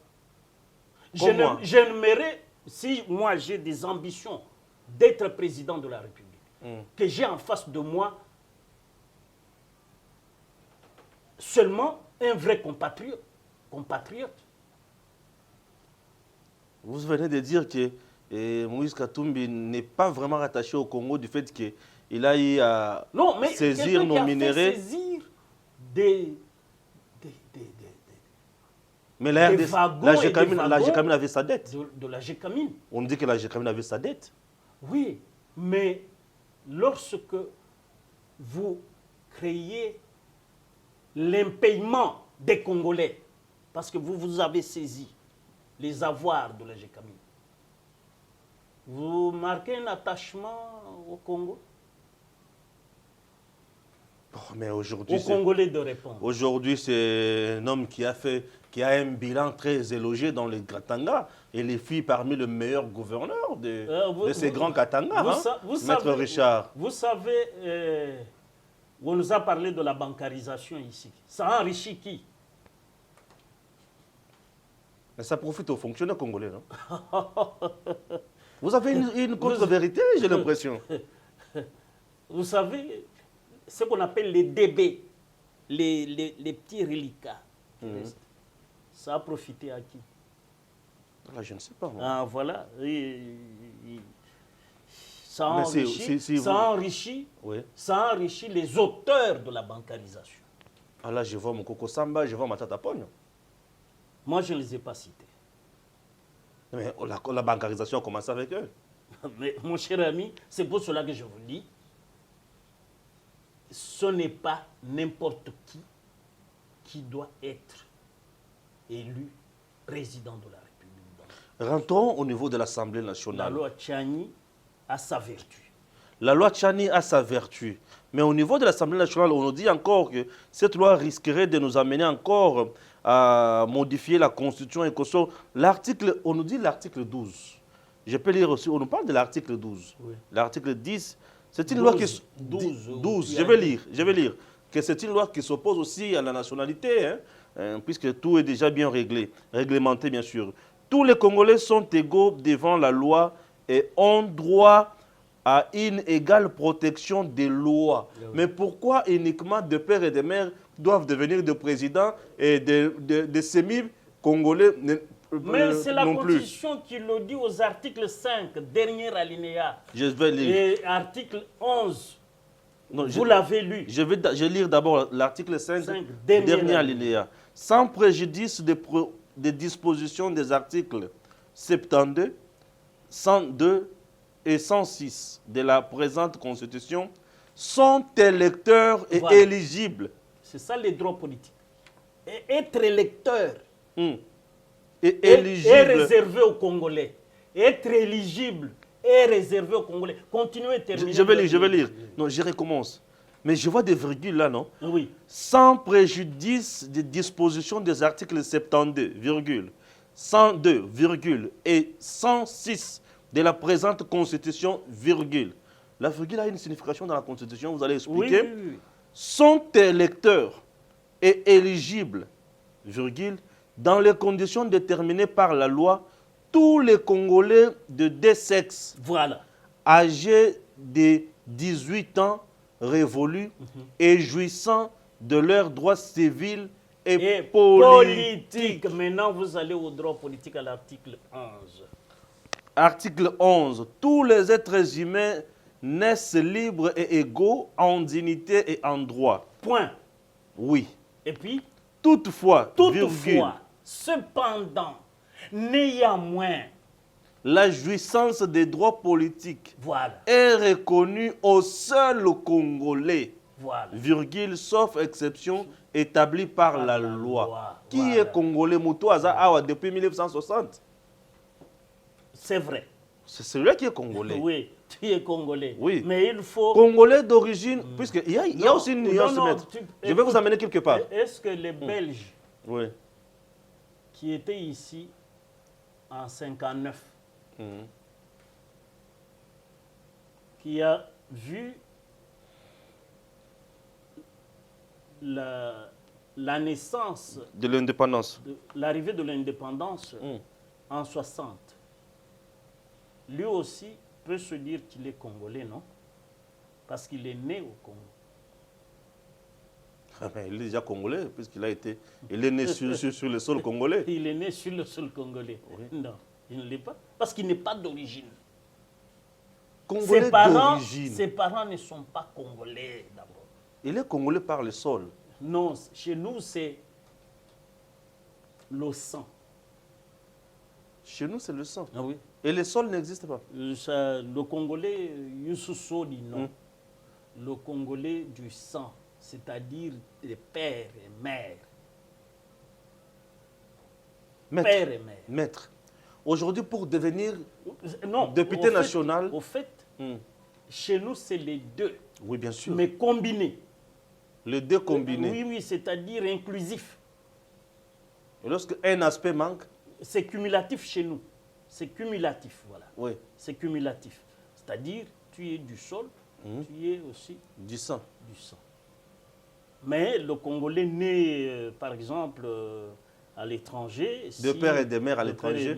J'aimerais, si moi j'ai des ambitions d'être président de la République, que j'ai en face de moi seulement un vrai compatriote. Vous venez de dire que Moïse Katumbi n'est pas vraiment rattaché au Congo du fait qu'il a eu à saisir nos minéraux. Saisir des mais la GECAMINE avait sa dette. De la GECAMINE. On dit que la GECAMINE avait sa dette. Oui, mais lorsque vous créez l'impayement des Congolais, parce que vous avez saisi les avoirs de la GECAMINE, vous marquez un attachement au Congo? Mais aujourd'hui, aux Congolais de répondre. Aujourd'hui, c'est un homme qui a un bilan très élogieux dans les Katanga. Et les filles parmi les meilleurs gouverneurs de ces grands Katanga, Maître Richard. Vous savez, on nous a parlé de la bancarisation ici. Ça enrichit qui? Mais ça profite aux fonctionnaires congolais, non? Vous avez une contre-vérité, j'ai l'impression. Vous savez, ce qu'on appelle les DB, les petits reliquats, ça a profité à qui? Ah, je ne sais pas. Moi. Ah, voilà. Ça enrichit les auteurs de la bancarisation. Ah là, je vois mon Coco Samba, je vois ma Tata Pogno. Moi, je ne les ai pas cités. Mais la bancarisation a commencé avec eux. Mais mon cher ami, c'est pour cela que je vous dis, ce n'est pas n'importe qui doit être élu président de la République. Rentrons au niveau de l'Assemblée nationale. La loi Tchani a sa vertu. La loi Tchani a sa vertu. Mais au niveau de l'Assemblée nationale, on nous dit encore que cette loi risquerait de nous amener encore à modifier la Constitution et l'article, on nous dit l'article 12. Je peux lire aussi, on nous parle de l'article 12. Oui. L'article 10, c'est une loi qui... 12, je vais lire. Que c'est une loi qui s'oppose aussi à la nationalité, puisque tout est déjà bien réglementé bien sûr. Tous les Congolais sont égaux devant la loi et ont droit à une égale protection des lois. Oui. Mais pourquoi uniquement des pères et des mères doivent devenir des présidents et des semi-congolais mais c'est la Constitution qui le dit aux articles 5, dernier alinéa. Je vais lire. Et article 11, non, vous l'avez lu. Je vais lire d'abord l'article 5, dernier alinéa. Sans préjudice des dispositions des articles 72, 102 et 106 de la présente Constitution, sont électeurs et éligibles. C'est ça les droits politiques. Et être électeur et éligible est réservé aux Congolais. Être éligible est réservé aux Congolais. Continuez et terminez. Je vais lire. Non, je recommence. Mais je vois des virgules là, non? Oui. Sans préjudice des dispositions des articles 72, 102, et 106 de la présente Constitution, virgule. La virgule a une signification dans la Constitution, vous allez expliquer. Oui. Sont électeurs et éligibles virgule, dans les conditions déterminées par la loi, tous les Congolais de deux sexes Voilà. âgés de 18 ans révolus et jouissant de leurs droits civils et politiques. Maintenant, vous allez au droit politique à l'article 11. Article 11. Tous les êtres humains naissent libres et égaux en dignité et en droit. Point. Oui. Et puis, Toutefois, virgule, cependant, néanmoins, la jouissance des droits politiques voilà, est reconnue au seul Congolais, voilà. virgule, sauf exception établie par la loi. Qui voilà. est Congolais Moutou Aza Awa depuis 1960? C'est vrai. C'est celui qui est Congolais. Oui, tu es Congolais. Oui. Mais il faut... Congolais d'origine, puisqu'il y a aussi une nuance, maître. Je vais vous amener quelque part. Est-ce que les Belges Oui. qui étaient ici en 59, qui a vu la naissance, de l'indépendance, l'arrivée de l'indépendance en 60, lui aussi peut se dire qu'il est Congolais, non? Parce qu'il est né au Congo. Ah ben, il est déjà Congolais, puisqu'il a été... Il est né sur le sol congolais. Il est né sur le sol congolais. Oui. Non, il ne l'est pas. Parce qu'il n'est pas d'origine. Congolais d'origine. Ses parents ne sont pas Congolais, d'abord. Il est Congolais par le sol. Non, chez nous, c'est le sang. Chez nous, c'est le sang. Ah oui. Et le sol n'existe pas. Le Congolais, Youssou dit non. Le Congolais du sang, c'est-à-dire des pères et mères. Maître, Père et mère. Maître, aujourd'hui, pour devenir non, député national... Au fait, chez nous, c'est les deux. Oui, bien sûr. Mais combinés. Les deux combinés. Oui, oui, c'est-à-dire inclusif. Et lorsque un aspect manque... C'est cumulatif chez nous. C'est cumulatif, voilà. Oui. C'est cumulatif. C'est-à-dire, tu es du sol, tu es aussi du sang. Du sang. Mais le Congolais né, par exemple, à l'étranger... De père et de mère à l'étranger.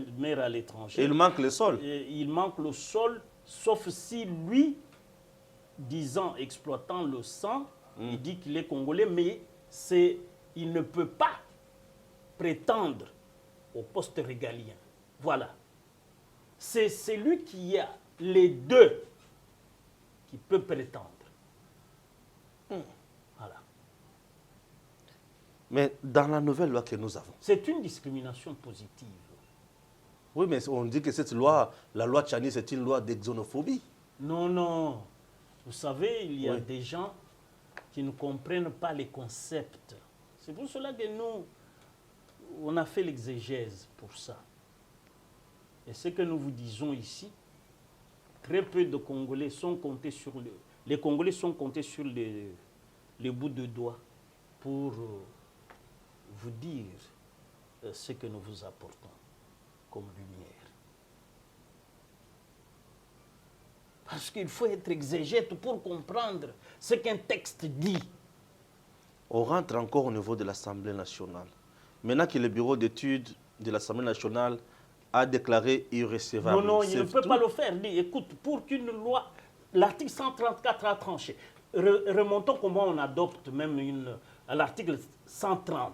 Il manque le sol. Il manque le sol, sauf si lui, disant, exploitant le sang, il dit qu'il est Congolais, mais il ne peut pas prétendre au poste régalien. Voilà. C'est celui qui a les deux qui peut prétendre. Voilà. Mais dans la nouvelle loi que nous avons... C'est une discrimination positive. Oui, mais on dit que cette loi, la loi Tchani, c'est une loi d'exonophobie. Non, non. Vous savez, il y a des gens qui ne comprennent pas les concepts. C'est pour cela que nous, on a fait l'exégèse pour ça. Et ce que nous vous disons ici, très peu de Congolais sont comptés sur les Congolais sont comptés sur les bouts de doigts pour vous dire ce que nous vous apportons comme lumière. Parce qu'il faut être exégète pour comprendre ce qu'un texte dit. On rentre encore au niveau de l'Assemblée nationale. Maintenant que le bureau d'études de l'Assemblée nationale a déclaré irrecevable. Non, non, il ne peut pas le faire. Dit, écoute, pour qu'une loi, l'article 134 a tranché. Remontons comment on adopte même à l'article 130,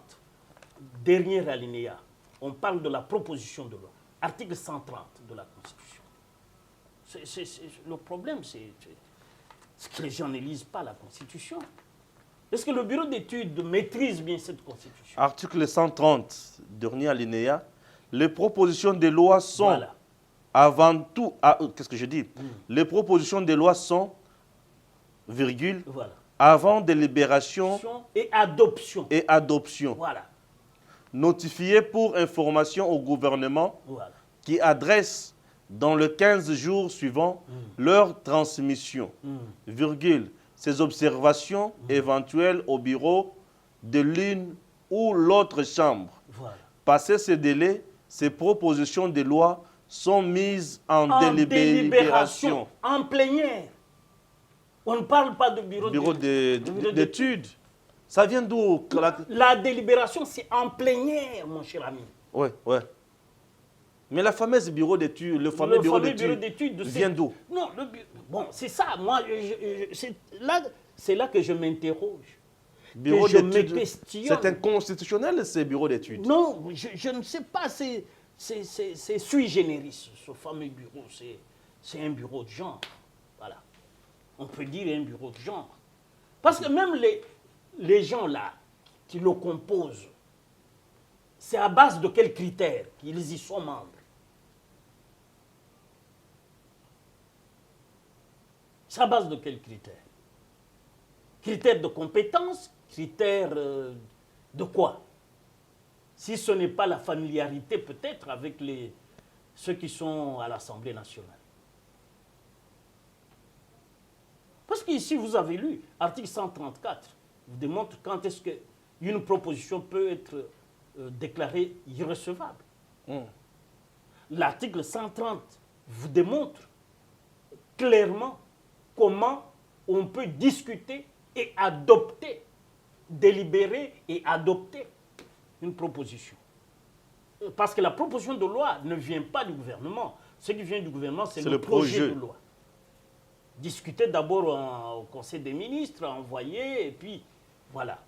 dernier alinéa. On parle de la proposition de loi. Article 130 de la Constitution. Le problème, c'est que les gens ne lisent pas la Constitution. Est-ce que le bureau d'études maîtrise bien cette Constitution? Article 130, dernier alinéa. Les propositions de loi sont, avant tout, qu'est-ce que je dis? Les propositions de loi sont, virgule, avant délibération et adoption. Voilà. Notifiées pour information au gouvernement qui adresse dans les 15 jours suivants leur transmission, virgule, ces observations éventuelles au bureau de l'une ou l'autre chambre. Passé ce délai, ces propositions de loi sont mises en délibération. En plénière. On ne parle pas de bureau d'études. Ça vient d'où? La délibération, c'est en plénière, mon cher ami. Ouais, ouais. Mais la fameuse bureau d'études, le fameux bureau d'études vient d'où? Non, bon, c'est ça. Moi, c'est là que je m'interroge. Bureau d'études, c'est inconstitutionnel, ces bureaux d'études? Non, je ne sais pas. C'est sui generis, ce fameux bureau. C'est un bureau de genre. Voilà. On peut dire un bureau de genre. Parce que même les gens là qui le composent, c'est à base de quels critères qu'ils y sont membres? C'est à base de quels critères? Critères de compétence? Critères de quoi? Si ce n'est pas la familiarité peut-être avec ceux qui sont à l'Assemblée nationale. Parce qu'ici, vous avez lu, article 134, vous démontre quand est-ce qu'une proposition peut être déclarée irrecevable. L'article 130 vous démontre clairement comment on peut discuter et adopter, délibérer et adopter une proposition. Parce que la proposition de loi ne vient pas du gouvernement. Ce qui vient du gouvernement, c'est le projet de loi. Discuter d'abord au Conseil des ministres, envoyer, et puis voilà.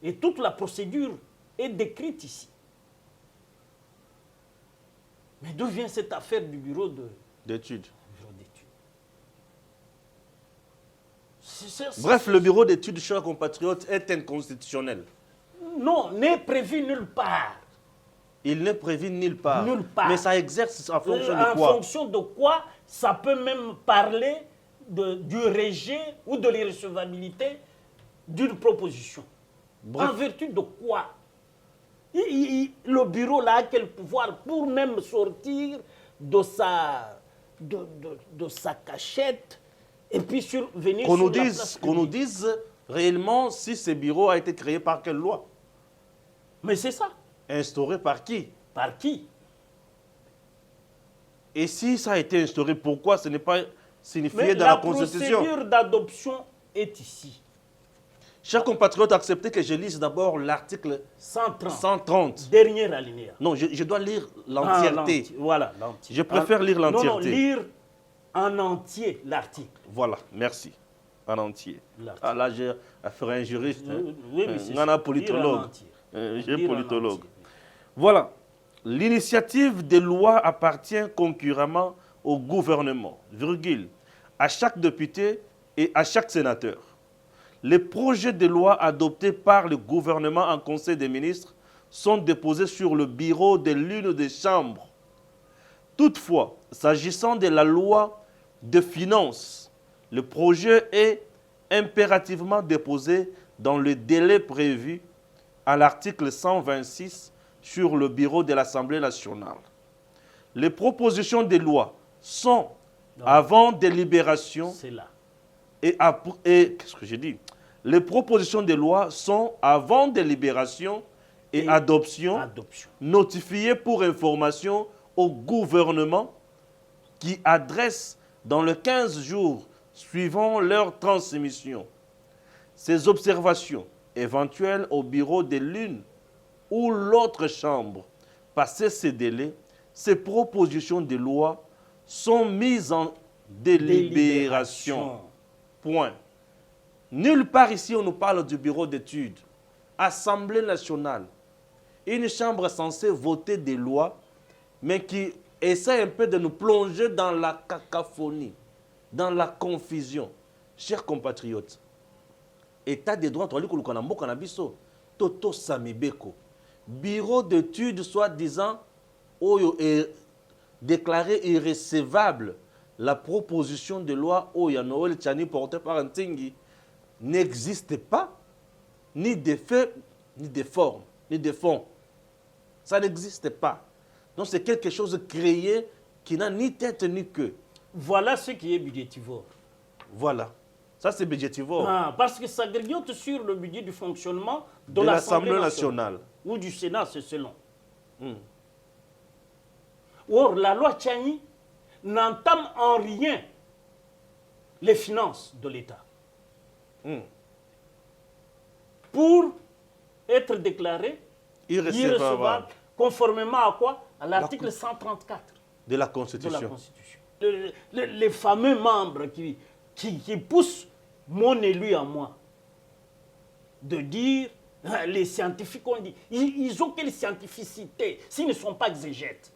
Et toute la procédure est décrite ici. Mais d'où vient cette affaire du bureau d'études? Bref, le bureau d'études, chers compatriotes, est inconstitutionnel. Non, n'est prévu nulle part. Il n'est prévu nulle part. Nulle part. Mais ça exerce en fonction de quoi? En fonction de quoi? Ça peut même parler du rejet ou de l'irrecevabilité d'une proposition. Bref. En vertu de quoi? Le bureau là a quel pouvoir pour même sortir de sa cachette et puis venir sur la place publique. Qu'on nous dise réellement si ce bureau a été créé par quelle loi? Mais c'est ça. Instauré par qui? Par qui? Et si ça a été instauré, pourquoi ce n'est pas signifié dans la Constitution? La procédure d'adoption est ici. Chers compatriotes, acceptez que je lise d'abord l'article 130. Dernier alinéa. Non, je dois lire l'entièreté. Voilà, l'entier. Je préfère lire l'entièreté. Non, lire en entier l'article. Voilà, merci. En entier. Ah là, j'ai affaire à un juriste. Oui, mais c'est un politologue. J'ai politologue. Voilà. L'initiative des lois appartient concurremment au gouvernement, virgule, à chaque député et à chaque sénateur. Les projets de loi adoptés par le gouvernement en Conseil des ministres sont déposés sur le bureau de l'une des chambres. Toutefois, s'agissant de la loi de finances, le projet est impérativement déposé dans le délai prévu à l'article 126 sur le bureau de l'Assemblée nationale. Les propositions de loi sont avant délibération. C'est là. Et qu'est-ce que j'ai dit? Les propositions de loi sont avant délibération et adoption, notifiées pour information au gouvernement qui adresse dans les 15 jours suivant leur transmission ces observations éventuelles au bureau de l'une ou l'autre chambre. Passé ces délais, ces propositions de loi sont mises en délibération. Point. Nulle part ici on nous parle du bureau d'études. Assemblée nationale, une chambre censée voter des lois, mais qui essaie un peu de nous plonger dans la cacophonie, dans la confusion. Chers compatriotes, État des droits, Toto Samibeko, bureau d'études soi-disant déclaré irrécevable la proposition de loi Oya Noël Tchani portée par Ntingi n'existe pas, ni de fait, ni de forme, ni de fond. Ça n'existe pas. Donc c'est quelque chose de créé qui n'a ni tête ni queue. Voilà ce qui est budgétivore. Voilà. Ça c'est budgétivore. Parce que ça grignote sur le budget du fonctionnement de l'Assemblée nationale. Ou du Sénat, c'est selon. Or, la loi Tchani n'entame en rien les finances de l'État. pour être déclaré irrecevable. Conformément à quoi? À l'article 134 de la Constitution. De la Constitution. Les fameux membres qui poussent mon élu à moi de dire, les scientifiques ont dit, ils ont quelle scientificité s'ils ne sont pas exégètes?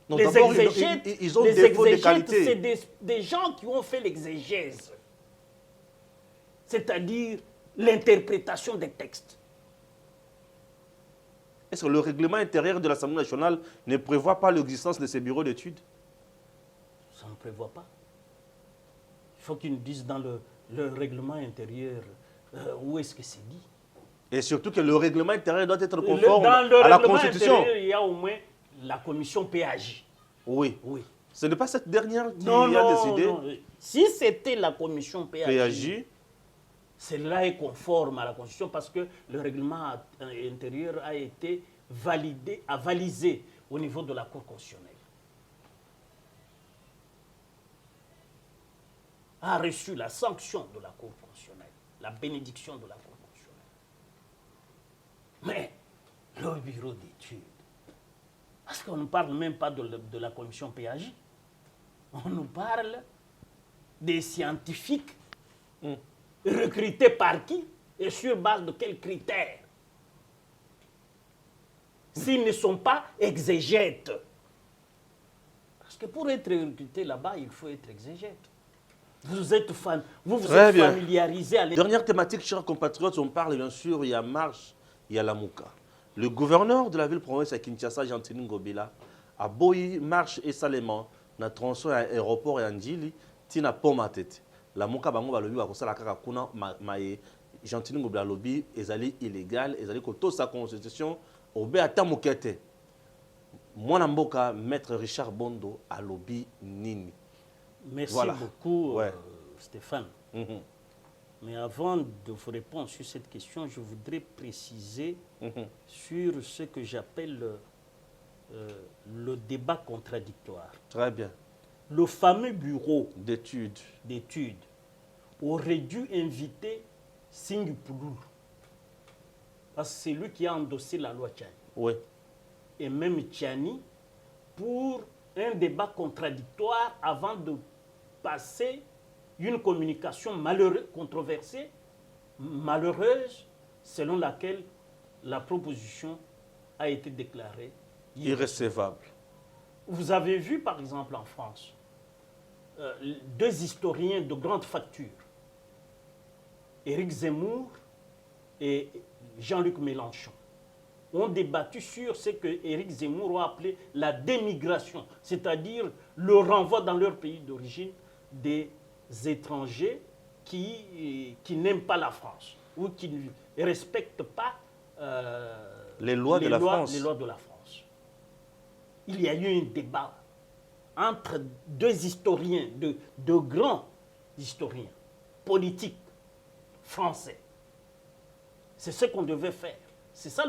Non, les exégètes, ils ont des défauts de qualité. C'est des gens qui ont fait l'exégèse, c'est-à-dire l'interprétation des textes. Est-ce que le règlement intérieur de l'Assemblée nationale ne prévoit pas l'existence de ces bureaux d'études? Ça ne prévoit pas. Il faut qu'ils nous disent dans le règlement intérieur où est-ce que c'est dit. Et surtout que le règlement intérieur doit être conforme à la Constitution. Intérieur, il y a au moins la commission PAJ. Oui. Oui. Ce n'est pas cette dernière qui a décidé. Non. Si c'était la commission PAJ, celle-là est conforme à la Constitution parce que le règlement intérieur a été avalisé au niveau de la Cour constitutionnelle. A reçu la sanction de la Cour constitutionnelle, la bénédiction de la Cour constitutionnelle. Mais le bureau d'études, parce qu'on ne parle même pas de la commission PAJ, on nous parle des scientifiques recrutés par qui et sur base de quels critères? S'ils ne sont pas exégètes. Parce que pour être recruté là-bas, il faut être exégète. Vous êtes familiarisé à Dernière thématique, chers compatriotes, on parle bien sûr, il y a Marche, il y a Lamuka. Le gouverneur de la ville-province à Kinshasa, Jean-Tini Ngobila, a boyi Marche et Salema, na tronçon à l'aéroport et Andjili, tina poma tete. Lamuka bango balobi ba kosala kaka kuna maye Jean-Tini Ngobila lobi ezali illégal, ezali koto sa constitution obe ata mokete. Mwana mboka maître Richard Bondo a lobi nini. Merci beaucoup, Stéphane. Mais avant de vous répondre sur cette question, je voudrais préciser sur ce que j'appelle le débat contradictoire. Très bien. Le fameux bureau d'études aurait dû inviter Singh Pouloul, parce que c'est lui qui a endossé la loi Tchani. Oui. Et même Tchani, pour un débat contradictoire avant de passer une communication controversée, malheureuse, selon laquelle la proposition a été déclarée irrecevable. Vous avez vu, par exemple, en France, deux historiens de grande facture, Éric Zemmour et Jean-Luc Mélenchon, ont débattu sur ce que Éric Zemmour a appelé la démigration, c'est-à-dire le renvoi dans leur pays d'origine des étrangers qui n'aiment pas la France ou qui ne respectent pas les lois de la France. Il y a eu un débat entre deux historiens, de grands historiens politiques français. C'est ce qu'on devait faire. C'est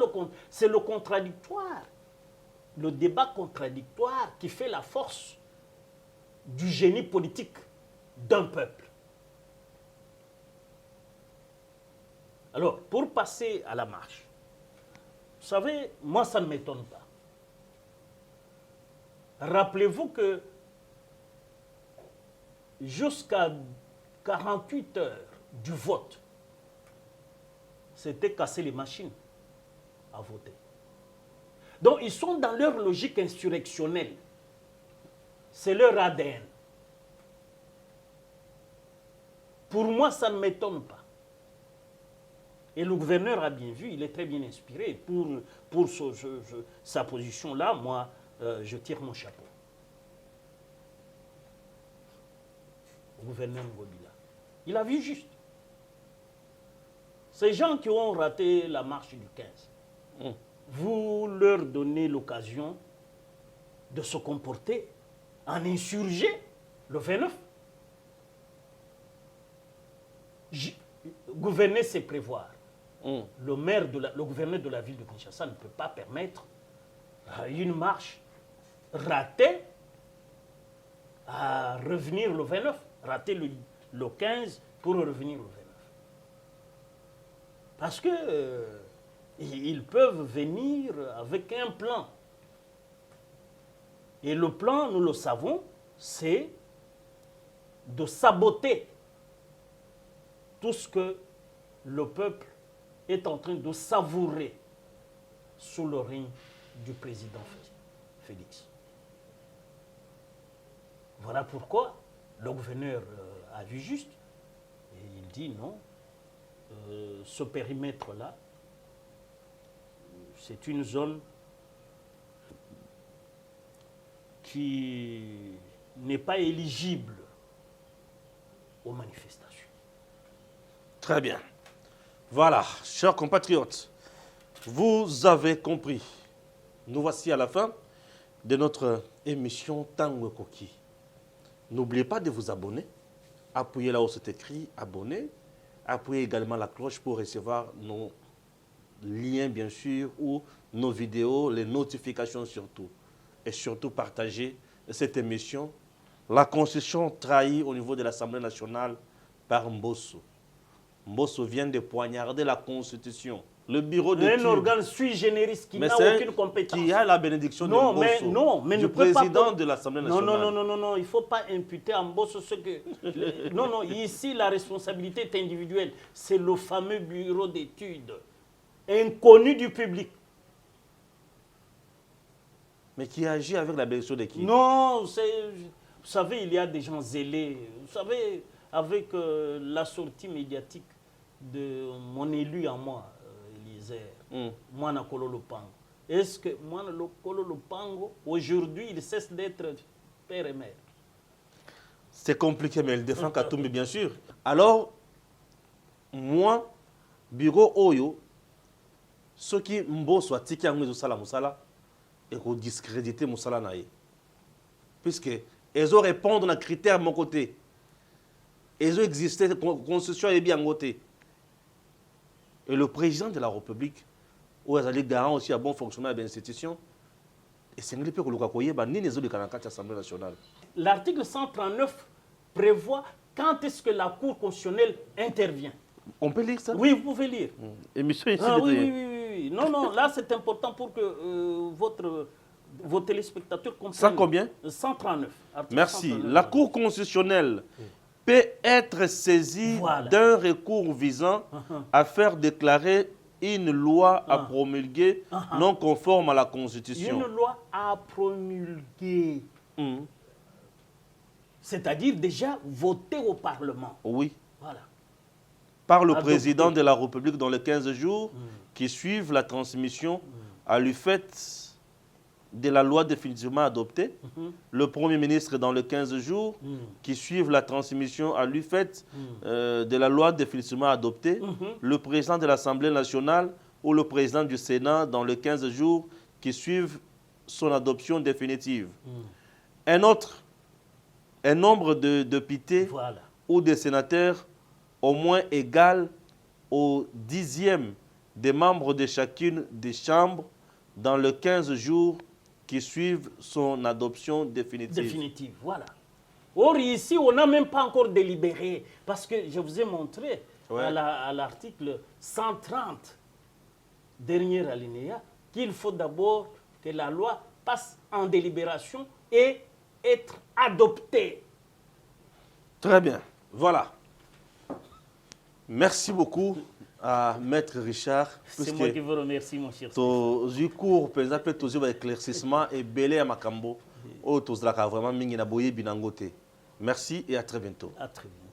le contradictoire, le débat contradictoire qui fait la force du génie politique d'un peuple. Alors, pour passer à la marche, vous savez, moi ça ne m'étonne pas. Rappelez-vous que jusqu'à 48 heures du vote, c'était casser les machines à voter. Donc ils sont dans leur logique insurrectionnelle. C'est leur ADN. Pour moi, ça ne m'étonne pas. Et le gouverneur a bien vu, il est très bien inspiré. Pour sa position-là, moi, je tire mon chapeau. Le gouverneur Ngobila. Il a vu juste. Ces gens qui ont raté la marche du 15, vous leur donnez l'occasion de se comporter en insurgé le 29. Gouverner, c'est prévoir. Le gouverneur de la ville de Kinshasa ne peut pas permettre une marche ratée à revenir le 29, rater le 15 pour revenir le 29. Parce que ils peuvent venir avec un plan. Et le plan, nous le savons, c'est de saboter tout ce que le peuple est en train de savourer sous le règne du président Félix. Voilà pourquoi le gouverneur a vu juste et il dit non, ce périmètre-là, c'est une zone qui n'est pas éligible aux manifestations. Très bien. Voilà, chers compatriotes, vous avez compris. Nous voici à la fin de notre émission Tango Koki. N'oubliez pas de vous abonner. Appuyez là où c'est écrit, abonnez. Appuyez également la cloche pour recevoir nos liens, bien sûr, ou nos vidéos, les notifications surtout. Et surtout, partagez cette émission. La Constitution trahie au niveau de l'Assemblée nationale par Mbosso. Mbosso vient de poignarder la Constitution. Le bureau d'études. Un organe sui generis qui n'a aucune compétence. Qui a la bénédiction de Mbosso, du président de l'Assemblée nationale. Non, il ne faut pas imputer à Mbosso ce que... non, ici, la responsabilité est individuelle. C'est le fameux bureau d'études, inconnu du public. Mais qui agit avec la bénédiction de qui? Non, vous savez, il y a des gens zélés. Vous savez, avec la sortie médiatique de mon élu à moi, moi, Nakolo Lupango. Est-ce que moi, Nakolo Lupango, aujourd'hui, il cesse d'être père et mère? C'est compliqué, mais il défend Katumbi, bien sûr. Alors, moi, bureau Oyo, ceux qui Mbosso Tiki Angwe Moussala Moussala, et qu'on discrédite Moussala Naye. Puisque ils ont répondu à un critère de mon côté. Ils ont existé, la constitution est bien côté. Et le président de la République, où ils allaient garant aussi à bon fonctionnement de l'institution, et c'est un peu que le Kakoye, ni les autres de l'Assemblée nationale. L'article 139 prévoit quand est-ce que la Cour constitutionnelle intervient. On peut lire ça? Oui, vous pouvez lire. Émission ici. Oui. Non, là c'est important pour que vos téléspectateurs comprennent. Ça combien? 139. Merci. 139. La Cour constitutionnelle peut être saisie d'un recours visant à faire déclarer une loi à promulguer non conforme à la Constitution. Une loi à promulguer. C'est-à-dire déjà voter au Parlement. Oui. Voilà. Par le président de la République dans les 15 jours qui suivent la transmission à l'effet de la loi définitivement adoptée, le Premier ministre dans les 15 jours qui suivent la transmission à l'effet de la loi définitivement adoptée, le président de l'Assemblée nationale ou le président du Sénat dans les 15 jours qui suivent son adoption définitive. Un nombre de députés ou de sénateurs au moins égal au 10e des membres de chacune des chambres dans les 15 jours qui suivent son adoption définitive. Définitive, voilà. Or, ici, on n'a même pas encore délibéré, parce que je vous ai montré à l'article 130, dernier alinéa, qu'il faut d'abord que la loi passe en délibération et être adoptée. Très bien, voilà. Merci beaucoup à Maître Richard. C'est moi qui vous remercie, mon cher. Du cours, par exemple, toujours éclaircissement et belé à Makambo. Vraiment, merci et à très bientôt. À très bientôt.